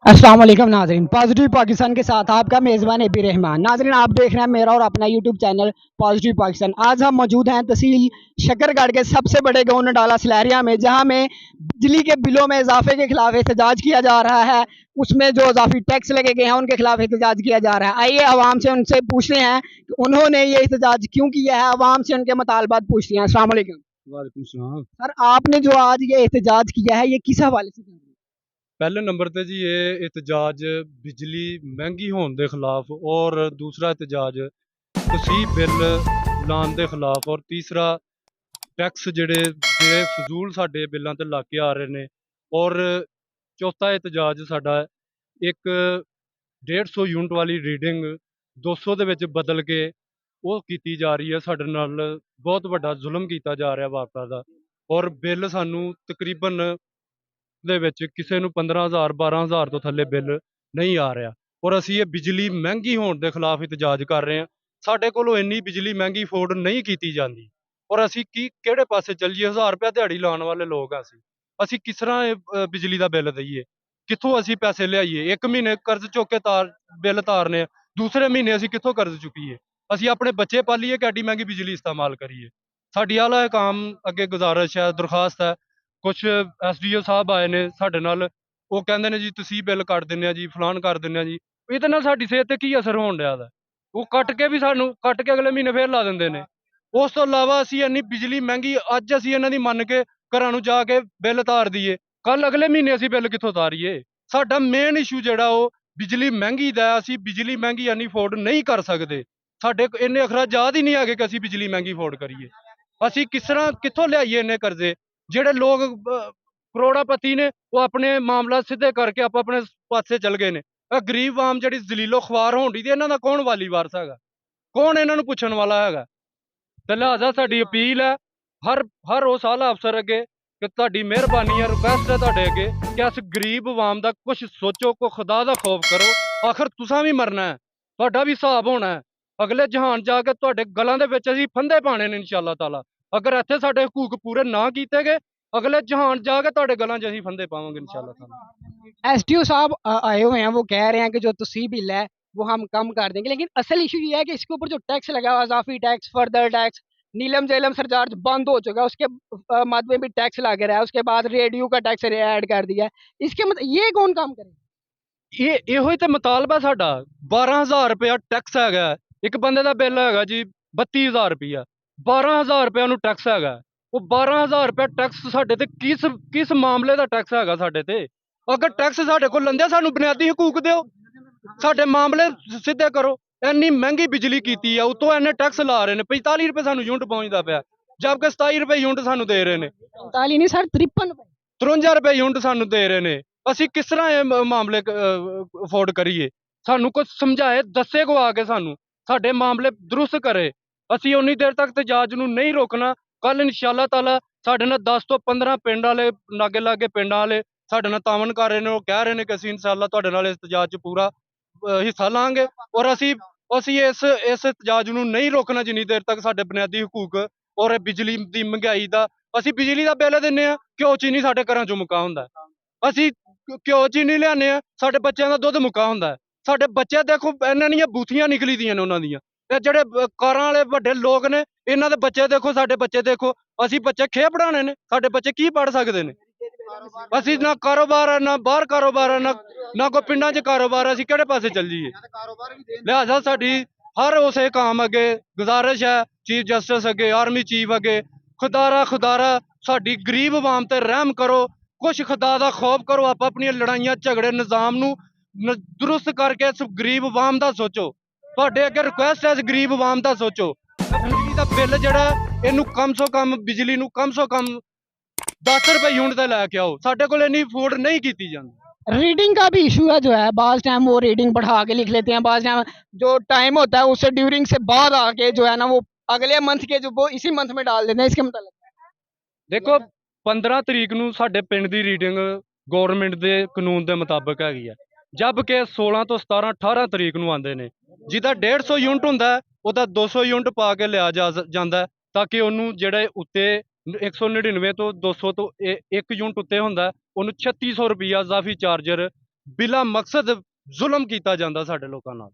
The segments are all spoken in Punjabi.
अस्सलाम वालेकुम नाज़रीन, पॉजिटिव पाकिस्तान के साथ आपका मेज़बान एबी रहमान। नाज़रीन, आप देख रहे हैं मेरा और अपना यूट्यूब चैनल पॉजिटिव पाकिस्तान। आज हम मौजूद हैं तहसील शकरगढ़ के सबसे बड़े गाँव नडाला सलहरिया में, जहां में बिजली के बिलों में इजाफे के खिलाफ एहतजाज किया जा रहा है। उसमें जो इजाफी टैक्स लगे गए हैं उनके खिलाफ एहतजाज किया जा रहा है। आइए आवाम से उनसे पूछते हैं कि उन्होंने ये एहतजाज क्यों किया है। आवाम से उनके मुतालबात पूछते हैं। अस्सलाम वालेकुम वालेकुम सलाम। सर, आपने जो आज ये एहतजाज किया है, ये किस हवाले से कर रहे हैं? पहले नंबर ते जी ये एहतजाज बिजली महंगी होने के खिलाफ, और दूसरा एहतजाज तसीह बिल लाने के खिलाफ, और तीसरा टैक्स जेडे बेफजूल साडे बिलों ते ला के आ रहे ने, और चौथा एहतजाज साडा एक 150 यूनिट वाली रीडिंग 200 ਦੇ ਵਿੱਚ ਬਦਲ ਕੇ ਉਹ ਕੀਤੀ ਜਾ ਰਹੀ ਹੈ। ਸਾਡੇ ਨਾਲ ਬਹੁਤ ਵੱਡਾ ਜ਼ੁਲਮ ਕੀਤਾ ਜਾ ਰਿਹਾ ਵਾਪਰਾ ਦਾ, ਔਰ ਬਿੱਲ ਸਾਨੂੰ ਤਕਰੀਬਨ ਦੇ ਵਿੱਚ ਕਿਸੇ ਨੂੰ 15,000 12,000 ਤੋਂ ਥੱਲੇ ਬਿੱਲ ਨਹੀਂ ਆ ਰਿਹਾ, ਔਰ ਅਸੀਂ ਇਹ ਬਿਜਲੀ ਮਹਿੰਗੀ ਹੋਣ ਦੇ ਖਿਲਾਫ ਇਤਜਾਜ ਕਰ ਰਹੇ ਹਾਂ। ਸਾਡੇ ਕੋਲੋਂ ਇੰਨੀ ਬਿਜਲੀ ਮਹਿੰਗੀ ਅਫੋਰਡ ਨਹੀਂ ਕੀਤੀ ਜਾਂਦੀ, ਔਰ ਅਸੀਂ ਕਿਹੜੇ ਪਾਸੇ ਚੱਲੀਏ? 1000 ਰੁਪਇਆ ਦਿਹਾੜੀ ਲਾਉਣ ਵਾਲੇ ਲੋਕ ਆ ਅਸੀਂ ਕਿਸ ਤਰ੍ਹਾਂ ਇਹ ਬਿਜਲੀ ਦਾ ਬਿੱਲ ਦਈਏ? ਕਿੱਥੋਂ ਅਸੀਂ ਪੈਸੇ ਲਿਆਈਏ? ਇੱਕ ਮਹੀਨੇ ਕਰਜ਼ ਚੁੱਕ ਕੇ ਬਿੱਲ ਤਾਰਨੇ ਆ, ਦੂਸਰੇ ਮਹੀਨੇ ਅਸੀਂ ਕਿੱਥੋਂ ਕਰਜ਼ ਚੁੱਕੀਏ? ਅਸੀਂ ਆਪਣੇ ਬੱਚੇ ਪਾਲੀਏ ਕਿ ਐਡੀ ਮਹਿੰਗੀ ਬਿਜਲੀ ਇਸਤੇਮਾਲ ਕਰੀਏ? ਸਾਡੀ ਆਲਾ ਕਾਮ ਅੱਗੇ ਗੁਜ਼ਾਰਿਸ਼ ਹੈ, ਦਰਖਾਸਤ ਹੈ। ਕੁਛ ਐਸਡੀਓ ਸਾਹਿਬ ਆਏ ਨੇ ਸਾਡੇ ਨਾਲ, ਉਹ ਕਹਿੰਦੇ ਨੇ ਜੀ ਤੁਸੀਂ ਬਿੱਲ ਕੱਟ ਦਿੰਦੇ ਆ ਜੀ, ਫਲਾਨ ਕਰ ਦਿੰਦੇ ਆ ਜੀ। ਇਹਦੇ ਨਾਲ ਸਾਡੀ ਸਿਹਤ ਤੇ ਕੀ ਅਸਰ ਹੋਣ ਡਿਆ ਦਾ? ਉਹ ਕੱਟ ਕੇ ਵੀ ਸਾਨੂੰ ਕੱਟ ਕੇ ਅਗਲੇ ਮਹੀਨੇ ਫੇਰ ਲਾ ਦਿੰਦੇ ਨੇ। ਉਸ ਤੋਂ ਇਲਾਵਾ ਅਸੀਂ ਇੰਨੀ ਬਿਜਲੀ ਮਹਿੰਗੀ, ਅੱਜ ਅਸੀਂ ਇਹਨਾਂ ਦੀ ਮੰਨ ਕੇ ਘਰਾਂ ਨੂੰ ਜਾ ਕੇ ਬਿੱਲ ਤਾਰ ਦਈਏ, ਕੱਲ ਅਗਲੇ ਮਹੀਨੇ ਅਸੀਂ ਬਿੱਲ ਕਿੱਥੋਂ ਤਾਰੀਏ? ਸਾਡਾ ਮੇਨ ਇਸ਼ੂ ਜਿਹੜਾ ਉਹ ਬਿਜਲੀ ਮਹਿੰਗੀ ਦਾ, ਅਸੀਂ ਬਿਜਲੀ ਮਹਿੰਗੀ ਇੰਨੀ ਅਫੋਰਡ ਨਹੀਂ ਕਰ ਸਕਦੇ। ਸਾਡੇ ਇੰਨੇ ਅਖਰਾਜਾਤ ਹੀ ਨਹੀਂ ਹੈਗੇ ਕਿ ਅਸੀਂ ਬਿਜਲੀ ਮਹਿੰਗੀ ਅਫੋਰਡ ਕਰੀਏ। ਅਸੀਂ ਕਿਸ ਤਰ੍ਹਾਂ ਕਿੱਥੋਂ ਲਿਆਈਏ ਇੰਨੇ ਕਰਜ਼ੇ? ਜਿਹੜੇ ਲੋਕ ਕਰੋੜਾਪਤੀ ਨੇ ਉਹ ਆਪਣੇ ਮਾਮਲਾ ਸਿੱਧੇ ਕਰਕੇ ਆਪਾਂ ਆਪਣੇ ਪਾਸੇ ਚੱਲ ਗਏ ਨੇ। ਇਹ ਗਰੀਬ ਆਮ ਜਿਹੜੀ ਜ਼ਲੀਲੋ ਖਵਾਰ ਹੋਣ ਦੀ, ਇਹਨਾਂ ਦਾ ਕੌਣ ਵਾਲੀ ਵਾਰਸ ਹੈਗਾ? ਕੌਣ ਇਹਨਾਂ ਨੂੰ ਪੁੱਛਣ ਵਾਲਾ ਹੈਗਾ? ਤੇ ਲਿਹਾਜ਼ਾ ਸਾਡੀ ਅਪੀਲ ਹੈ ਹਰ ਉਸ ਆਲਾ ਅਫਸਰ ਅੱਗੇ ਕਿ ਤੁਹਾਡੀ ਮਿਹਰਬਾਨੀ ਹੈ, ਰਿਕੁਐਸਟ ਹੈ ਤੁਹਾਡੇ ਅੱਗੇ ਕਿ ਇਸ ਗਰੀਬ ਆਵਾਮ ਦਾ ਕੁਛ ਸੋਚੋ, ਕੋ ਖੁਦਾ ਦਾ ਖੌਫ ਕਰੋ। ਆਖਰ ਤੁਸਾਂ ਵੀ ਮਰਨਾ ਹੈ, ਤੁਹਾਡਾ ਵੀ ਹਿਸਾਬ ਹੋਣਾ ਹੈ। ਅਗਲੇ ਜਹਾਨ ਜਾ ਕੇ ਤੁਹਾਡੇ ਗਲਾਂ ਦੇ ਵਿੱਚ ਅਸੀਂ ਫੰਦੇ ਪਾਣੇ ਨੇ ਇਨਸ਼ਾਅੱਲਾ ਤਾਲਾ। ਅਗਰ ਇੱਥੇ ਸਾਡੇ ਹਕੂਕ ਪੂਰੇ ਨਾ ਕੀਤੇ ਗਏ, अगले जहान जाके ਤੁਹਾਡੇ ਗਲਾਂ 'ਚ ਅਸੀਂ ਫੰਦੇ ਪਾਵਾਂਗੇ इंशाल्लाह ताला। एसडीओ साहब आए हुए हैं, वो कह रहे हैं कि जो तसीह बिल है वो हम कम कर देंगे, लेकिन असल इशू ये है कि इसके ऊपर जो टैक्स लगा हुआ, इजाफी टैक्स, फर्दर टैक्स, नीलम जेलम सरचार्ज बंद हो चुका है, उसके मद में भी टैक्स लग रहा है, उसके बाद रेडियो का टैक्स ऐड कर दिया है। इसके मतलब ये कौन काम करे? ਇਹੋ ਹੀ ਤੇ ਮੁਤਾਲਬਾ ਸਾਡਾ। 12,000 ਰੁਪਇਆ ਟੈਕਸ ਹੈਗਾ, ਇੱਕ ਬੰਦੇ ਦਾ ਬਿੱਲ ਹੈਗਾ ਜੀ 32,000 ਰੁਪਇਆ, 12,000 ਰੁਪਇਆ ਨੂੰ ਟੈਕਸ ਹੈਗਾ। ਉਹ 12,000 ਰੁਪਇਆ ਟੈਕਸ ਸਾਡੇ ਤੇ ਕਿਸ ਮਾਮਲੇ ਦਾ ਟੈਕਸ ਹੈਗਾ ਸਾਡੇ ਤੇ? ਅਗਰ ਟੈਕਸ ਸਾਡੇ ਕੋਲ ਲੈਂਦੇ, ਸਾਨੂੰ ਬੁਨਿਆਦੀ ਹਕੂਕ ਦਿਓ, ਸਾਡੇ ਮਾਮਲੇ ਸਿੱਧੇ ਕਰੋ। ਇੰਨੀ ਮਹਿੰਗੀ ਬਿਜਲੀ ਕੀਤੀ ਆ, ਉਤੋਂ ਇੰਨੇ ਟੈਕਸ ਲਾ ਰਹੇ ਨੇ। 45 ਰੁਪਏ ਸਾਨੂੰ ਯੂਨਿਟ ਪਹੁੰਚਦਾ ਪਿਆ, ਜਦਕਿ 27 ਰੁਪਏ ਯੂਨਿਟ ਸਾਨੂੰ ਦੇ ਰਹੇ ਨੇ। 45 नहीं सर, 53 53 ਰੁਪਏ ਯੂਨਿਟ ਸਾਨੂੰ ਦੇ ਰਹੇ ਨੇ। ਅਸੀਂ ਕਿਸ ਤਰ੍ਹਾਂ ਇਹ ਮਾਮਲੇ ਅਫੋਰਡ ਕਰੀਏ? ਸਾਨੂੰ ਕੁਝ ਸਮਝਾਏ, ਦੱਸੇ ਕੋ ਆ ਕੇ ਸਾਨੂੰ ਸਾਡੇ ਮਾਮਲੇ ਦਰੁਸਤ ਕਰੇ। ਅਸੀਂ ਉਨੀ ਦੇਰ ਤੱਕ ਤਜਾਜ ਨੂੰ ਨਹੀਂ ਰੋਕਣਾ। ਕੱਲ ਇਨਸ਼ਾਅੱਲਾ ਤਾਲਾ ਸਾਡੇ ਨਾਲ 10 ਤੋਂ 15 ਪਿੰਡ ਵਾਲੇ, ਲਾਗੇ ਲਾਗੇ ਪਿੰਡਾਂ ਵਾਲੇ ਸਾਡੇ ਨਾਲ ਤਾਵਨ ਕਰ ਰਹੇ ਨੇ। ਉਹ ਕਹਿ ਰਹੇ ਨੇ ਕਿ ਅਸੀਂ ਇਨਸ਼ਾਅੱਲਾ ਤੁਹਾਡੇ ਨਾਲ ਇਸ ਤਜਾਜ 'ਚ ਪੂਰਾ ਹਿੱਸਾ ਲਾਂਗੇ, ਔਰ ਅਸੀਂ ਇਸ ਇਤਜਾਜ ਨੂੰ ਨਹੀਂ ਰੋਕਣਾ ਜਿੰਨੀ ਦੇਰ ਤੱਕ ਸਾਡੇ ਬੁਨਿਆਦੀ ਹਕੂਕ ਔਰ ਬਿਜਲੀ ਦੀ ਮਹਿੰਗਾਈ ਦਾ। ਅਸੀਂ ਬਿਜਲੀ ਦਾ ਬਿੱਲ ਦਿੰਦੇ ਹਾਂ, ਘਿਓ ਚੀਨੀ ਸਾਡੇ ਘਰਾਂ 'ਚੋਂ ਮੁੱਕਾ ਹੁੰਦਾ। ਅਸੀਂ ਘਿਓ ਚੀਨੀ ਲਿਆਉਂਦੇ ਹਾਂ, ਸਾਡੇ ਬੱਚਿਆਂ ਦਾ ਦੁੱਧ ਮੁੱਕਾ ਹੁੰਦਾ। ਸਾਡੇ ਬੱਚੇ ਦੇਖੋ, ਇਹਨਾਂ ਦੀਆਂ ਬੂਥੀਆਂ ਨਿਕਲੀ ਦੀਆਂ ਨੇ ਉਹਨਾਂ ਦੀਆਂ। ਇਹ ਜਿਹੜੇ ਕਾਰਾਂ ਵਾਲੇ ਵੱਡੇ ਲੋਕ ਨੇ, ਇਹਨਾਂ ਦੇ ਬੱਚੇ ਦੇਖੋ, ਸਾਡੇ ਬੱਚੇ ਦੇਖੋ। ਅਸੀਂ ਬੱਚੇ ਖੇ ਪੜਾਉਣੇ ਨੇ, ਸਾਡੇ ਬੱਚੇ ਕੀ ਪੜ ਸਕਦੇ ਨੇ? ਅਸੀਂ ਨਾ ਕਾਰੋਬਾਰ ਹੈ, ਨਾ ਬਾਹਰ ਕਾਰੋਬਾਰ ਹੈ, ਨਾ ਕੋਈ ਪਿੰਡਾਂ 'ਚ ਕਾਰੋਬਾਰ ਹੈ। ਅਸੀਂ ਕਿਹੜੇ ਪਾਸੇ ਚੱਲ ਜਾਈਏ? ਲਿਹਾਜ਼ਾ ਸਾਡੀ ਹਰ ਉਸੇ ਕਾਮ ਅੱਗੇ ਗੁਜ਼ਾਰਿਸ਼ ਹੈ, ਚੀਫ ਜਸਟਿਸ ਅੱਗੇ, ਆਰਮੀ ਚੀਫ ਅੱਗੇ, ਖੁਦਾਰਾ ਸਾਡੀ ਗਰੀਬ ਆਵਾਮ ਤੇ ਰਹਿਮ ਕਰੋ। ਕੁਛ ਖੁਦਾ ਦਾ ਖੌਫ ਕਰੋ। ਆਪਾਂ ਆਪਣੀਆਂ ਲੜਾਈਆਂ ਝਗੜੇ ਨਿਜ਼ਾਮ ਨੂੰ ਦਰੁਸਤ ਕਰਕੇ ਇਸ ਗਰੀਬ ਆਵਾਮ ਦਾ ਸੋਚੋ। ਤੁਹਾਡੇ ਅੱਗੇ ਰਿਕੁਐਸਟ ਹੈ, ਇਸ ਗਰੀਬ ਆਵਾਮ ਦਾ ਸੋਚੋ। ਬਿਜਲੀ ਦਾ ਬਿੱਲ ਜਿਹੜਾ, ਇਹਨੂੰ ਕਮ ਸੋ ਕਮ ਬਿਜਲੀ ਨੂੰ ਕਮ ਸੋ ਕਮ 10 ਰੁਪਏ यूनिट ਤੇ ਲੈ ਕੇ ਆਓ। ਸਾਡੇ ਕੋਲ ਇੰਨੀ ਅਫੋਰਡ ਨਹੀਂ ਕੀਤੀ ਜਾਂਦੀ। रीडिंग का भी इशू है जो है, बाज टाइम वो रीडिंग बढ़ा के लिख लेते हैं, बाज टाइम जो टाइम होता है उससे ड्यूरिंग से बाद आके जो है ना वो अगले मंथ के जो वो इसी मंथ में डाल देते हैं। इसके मतलब ਦੇਖੋ 15 ਤਰੀਕ ਨੂੰ ਸਾਡੇ ਪਿੰਡ ਦੀ ਰੀਡਿੰਗ ਗਵਰਨਮੈਂਟ ਦੇ ਕਾਨੂੰਨ ਦੇ ਮੁਤਾਬਕ ਹੈਗੀ ਆ, ਜਦ ਕਿ 16 ਤੋਂ 17 18 ਤਰੀਕ ਨੂੰ ਆਉਂਦੇ ਨੇ। ਜਿਹਦਾ 150 ਯੂਨਿਟ ਹੁੰਦਾ ਉਹਦਾ 200 ਯੂਨਿਟ ਪਾ ਕੇ ਲਿਆ ਜਾਂਦਾ, ਤਾਂ ਕਿ ਉਹਨੂੰ ਜਿਹੜੇ ਉੱਤੇ 199 ਤੋਂ 200 ਤੋਂ 1 ਯੂਨਿਟ ਉੱਤੇ ਹੁੰਦਾ, ਉਹਨੂੰ 3600 ਰੁਪਈਆ ਇਜ਼ਾਫੀ ਚਾਰਜਰ ਬਿਲਾ ਮਕਸਦ ਜ਼ੁਲਮ ਕੀਤਾ ਜਾਂਦਾ ਸਾਡੇ ਲੋਕਾਂ ਨਾਲ।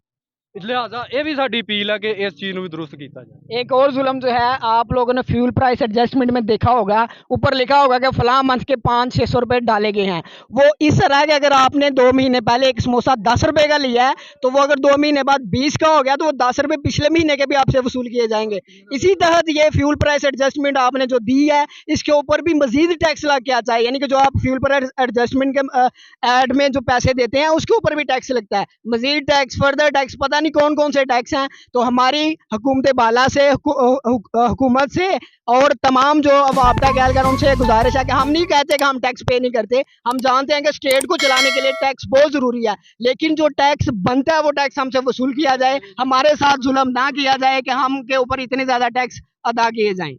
ਲਿਹਾਜ਼ਾ ਇਹ ਵੀ ਸਾਡੀ ਅਪੀਲ ਹੈ ਕਿ ਇਸ ਚੀਜ਼ ਨੂੰ ਵੀ ਦਰੁਸਤ ਕੀਤਾ ਜਾਏ। एक और जुल्म जो है, आप लोगों ने फ्यूल प्राइस एडजस्टमेंट में देखा होगा, ऊपर लिखा होगा कि फलां मंथ के 500-600 रुपए डाले गए हैं। वो इस तरह है कि अगर आपने 2 महीने पहले एक समोसा 10 रुपए का लिया है, तो वो अगर 2 महीने बाद 20 का हो गया, तो वो 10 रुपए पिछले महीने के भी आपसे वसूल किए जाएंगे। इसी तहत ये फ्यूल प्राइस एडजस्टमेंट आपने जो दी है, इसके ऊपर भी मजीद टैक्स लग के आता है। यानी कि जो आप फ्यूल प्राइस एडजस्टमेंट के एड में जो पैसे देते हैं, उसके ऊपर भी टैक्स लगता है, मजीद टैक्स, फर्दर टैक्स, पता नहीं कौन कौन से टैक्स हैं। तो हमारी हुकूमत बाला से, हुकूमत से और तमाम जो अब आपदा कहलकर उनसे गुजारिश है कि हम नहीं कहते कि हम टैक्स पे नहीं करते, हम जानते हैं कि स्टेट को चलाने के लिए टैक्स बहुत ज़रूरी है, लेकिन जो टैक्स बनता है वो टैक्स हमसे वसूल किया जाए, हमारे साथ जुल्म ना किया जाए कि हम के ऊपर इतने ज़्यादा टैक्स अदा किए जाएं।